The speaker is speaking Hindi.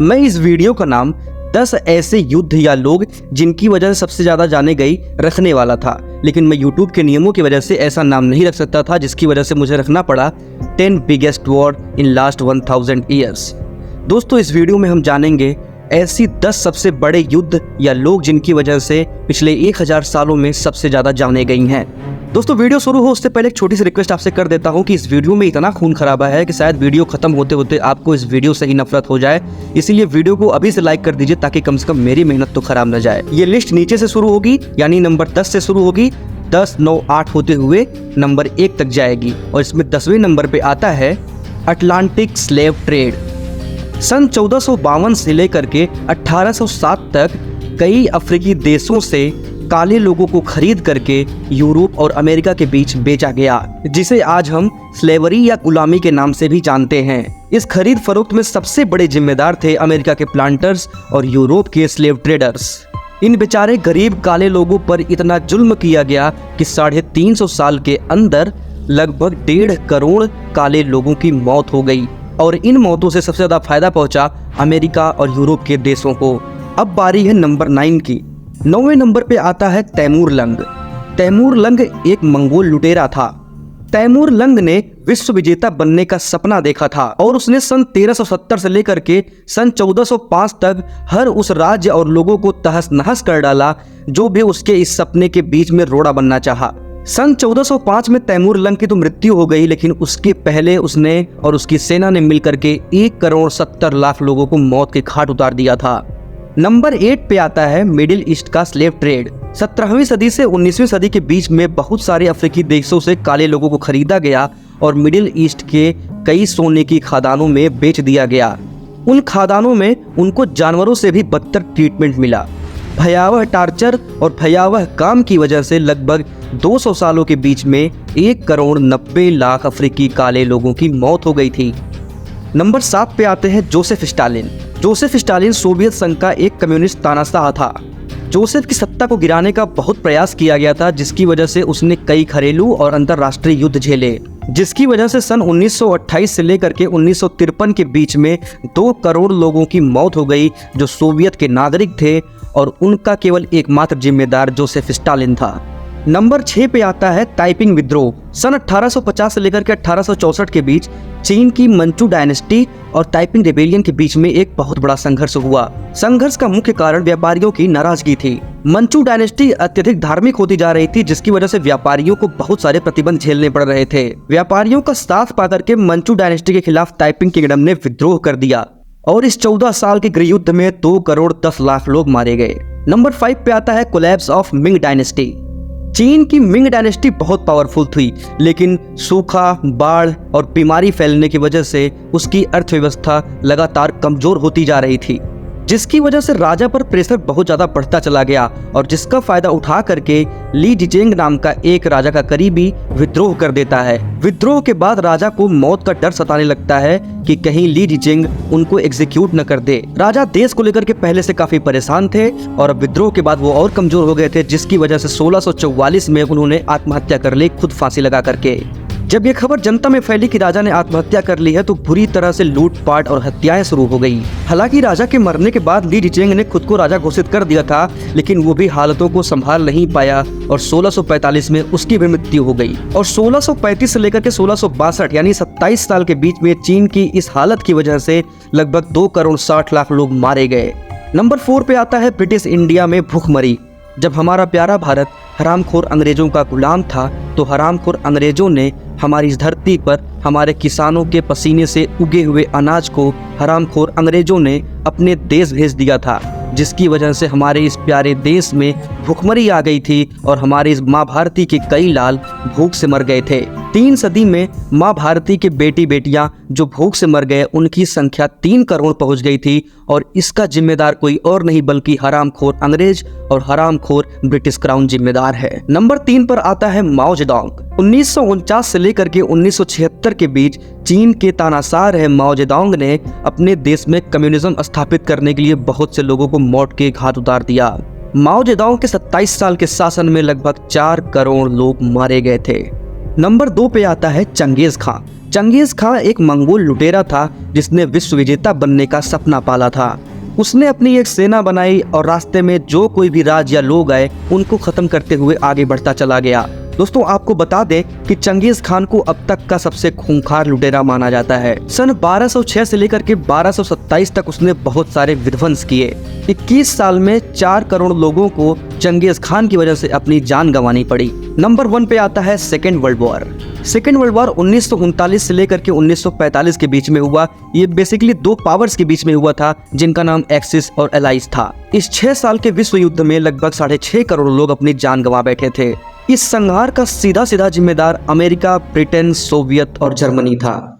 मैं इस वीडियो का नाम 10 ऐसे युद्ध या लोग जिनकी वजह से सबसे ज्यादा जाने गई रखने वाला था, लेकिन मैं YouTube के नियमों की वजह से ऐसा नाम नहीं रख सकता था, जिसकी वजह से मुझे रखना पड़ा 10 biggest war in last 1000 years. दोस्तों, इस वीडियो में हम जानेंगे ऐसी 10 सबसे बड़े युद्ध या लोग जिनकी वजह से पिछले 1000 सालों में सबसे ज्यादा जाने गई हैं। दोस्तों, वीडियो शुरू हो उससे पहले एक छोटी सी रिक्वेस्ट आपसे कर देता हूं कि इस वीडियो में इतना खून खराबा है कि शायद वीडियो खत्म होते होते आपको इस वीडियो से ही नफरत हो जाए। इसीलिए वीडियो को अभी से लाइक कर दीजिए ताकि कम से कम मेरी मेहनत तो खराब न जाए। ये लिस्ट नीचे से शुरू होगी, यानी नंबर 10 से शुरू होगी, 10, 9, 8 होते हुए नंबर 1 तक जाएगी और इसमें 10वें नंबर पे आता है अटलांटिक स्लेव ट्रेड। सन 1452 से लेकर के 1807 तक कई अफ्रीकी देशों से काले लोगों को खरीद करके यूरोप और अमेरिका के बीच बेचा गया, जिसे आज हम स्लेवरी या गुलामी के नाम से भी जानते हैं। इस खरीद फरोख्त में सबसे बड़े जिम्मेदार थे अमेरिका के प्लांटर्स और यूरोप के स्लेव ट्रेडर्स। इन बेचारे गरीब काले लोगों पर इतना जुल्म किया गया कि 350 साल के अंदर लगभग 1.5 करोड़ काले लोगों की मौत हो गई और इन मौतों से सबसे ज्यादा फायदा पहुंचा अमेरिका और यूरोप के देशों को। अब बारी है नंबर 9 की। 9वें नंबर पे आता है तैमूर लंग। तैमूर लंग एक मंगोल लुटेरा था। तैमूर लंग ने विश्व विजेता बनने का सपना देखा था और उसने सन 1370 से लेकर के सन 1405 तक हर उस राज्य और लोगों को तहस नहस कर डाला जो भी उसके इस सपने के बीच में रोड़ा बनना चाहा। सन 1405 में तैमूर लंग की तो मृत्यु हो गई, लेकिन उसके पहले उसने और उसकी सेना ने मिलकर के 1,70,00,000 लोगों को मौत के घाट उतार दिया था। नंबर 8 पे आता है मिडिल ईस्ट का स्लेव ट्रेड। 17वीं सदी से 19वीं सदी के बीच में बहुत सारे अफ्रीकी देशों से काले लोगों को खरीदा गया और मिडिल ईस्ट के कई सोने की खादानों में बेच दिया गया। उन खादानों में उनको जानवरों से भी बदतर ट्रीटमेंट मिला। भयावह टार्चर और भयावह काम की वजह से लगभग 200 सालों के बीच में 1,90,00,000 अफ्रीकी काले लोगों की मौत हो गई थी। नंबर 7 पे आते हैं Joseph Stalin. Joseph Stalin Soviet संघ का एक कम्युनिस्ट तानाशाह था। जोसेफ की सत्ता को गिराने का बहुत प्रयास किया गया था, जिसकी वजह से उसने कई घरेलू और अंतर्राष्ट्रीय युद्ध झेले, जिसकी वजह से सन 1928 से लेकर के 1953 के बीच में 2 करोड़ लोगों की मौत हो गई जो सोवियत के नागरिक थे और उनका केवल एकमात्र जिम्मेदार जोसेफ स्टालिन था। नंबर 6 पे आता है ताइपिंग विद्रोह। सन 1850 से लेकर के 1864 के बीच चीन की मंचू डायनेस्टी और ताइपिंग रिबेलियन के बीच में एक बहुत बड़ा संघर्ष हुआ। संघर्ष का मुख्य कारण व्यापारियों की नाराजगी थी। मंचू डायनेस्टी अत्यधिक धार्मिक होती जा रही थी, जिसकी वजह से व्यापारियों को बहुत सारे प्रतिबंध झेलने पड़ रहे थे। व्यापारियों का साथ पाकर के मंचू डायनेस्टी के खिलाफ ताइपिंग किंगडम ने विद्रोह कर दिया और इस 14 साल के गृहयुद्ध में 2,10,00,000 लोग मारे गए। नंबर 5 पे आता है कोलैप्स ऑफ मिंग डायनेस्टी। चीन की मिंग डायनेस्टी बहुत पावरफुल थी, लेकिन सूखा, बाढ़ और बीमारी फैलने की वजह से उसकी अर्थव्यवस्था लगातार कमजोर होती जा रही थी, जिसकी वजह से राजा पर प्रेशर बहुत ज्यादा बढ़ता चला गया और जिसका फायदा उठा करके ली जिचेंग नाम का एक राजा का करीबी विद्रोह कर देता है। विद्रोह के बाद राजा को मौत का डर सताने लगता है कि कहीं ली जिचेंग उनको एग्जीक्यूट न कर दे। राजा देश को लेकर के पहले से काफी परेशान थे और अब विद्रोह के बाद वो और कमजोर हो गए थे, जिसकी वजह से 1644 में उन्होंने आत्महत्या कर ली, खुद फांसी लगा करके। जब ये खबर जनता में फैली कि राजा ने आत्महत्या कर ली है तो बुरी तरह से लूटपाट और हत्याएं शुरू हो गई। हालांकि राजा के मरने के बाद ली जिचेंग ने खुद को राजा घोषित कर दिया था, लेकिन वो भी हालातों को संभाल नहीं पाया और 1645 में उसकी भी मृत्यु हो गई। और 1635 से लेकर के 1662 यानी 27 साल के बीच में चीन की इस हालत की वजह से लगभग 2,60,00,000 लोग मारे गए। नंबर 4 पे आता है ब्रिटिश इंडिया में भूखमरी। जब हमारा प्यारा भारत हरामखोर अंग्रेजों का गुलाम था तो हरामखोर अंग्रेजों ने हमारी इस धरती पर हमारे किसानों के पसीने से उगे हुए अनाज को हरामखोर अंग्रेजों ने अपने देश भेज दिया था, जिसकी वजह से हमारे इस प्यारे देश में भूखमरी आ गई थी और हमारे इस माँ भारती के कई लाल भूख से मर गए थे। 3 सदी में माँ भारती के बेटी बेटियां जो भूख से मर गए उनकी संख्या 3 करोड़ पहुंच गई थी और इसका जिम्मेदार कोई और नहीं बल्कि हरामखोर अंग्रेज और हरामखोर ब्रिटिश क्राउन जिम्मेदार है। नंबर 3 पर आता है माओ जेडोंग। 1949 से लेकर के 1976 के बीच चीन के तानाशाह रहे माओ जेडोंग ने अपने देश में कम्युनिज्म स्थापित करने के लिए बहुत से लोगों को मौत के घाट उतार दिया। माओ जेडोंग के 27 साल के शासन में लगभग 4 करोड़ लोग मारे गए थे। नंबर 2 पे आता है चंगेज खान। चंगेज खां एक मंगोल लुटेरा था जिसने विश्व विजेता बनने का सपना पाला था। उसने अपनी एक सेना बनाई और रास्ते में जो कोई भी राज या लोग आए उनको खत्म करते हुए आगे बढ़ता चला गया। दोस्तों आपको बता दें कि चंगेज खान को अब तक का सबसे खूंखार लुटेरा माना जाता है। सन 1206 से लेकर के 1227 तक उसने बहुत सारे विध्वंस किए। 21 साल में 4 करोड़ लोगों को चंगेज खान की वजह से अपनी जान गंवानी पड़ी। नंबर 1 पे आता है second world war. Second world war 1939 से लेकर के 1945 के बीच में हुआ। ये बेसिकली 2 पावर्स के बीच में हुआ था जिनका नाम एक्सिस और एलाइज था। इस 6 साल के विश्व युद्ध में लगभग 6.5 करोड़ लोग अपनी जान गंवा बैठे थे। इस संहार का सीधा जिम्मेदार अमेरिका, ब्रिटेन, सोवियत और जर्मनी था।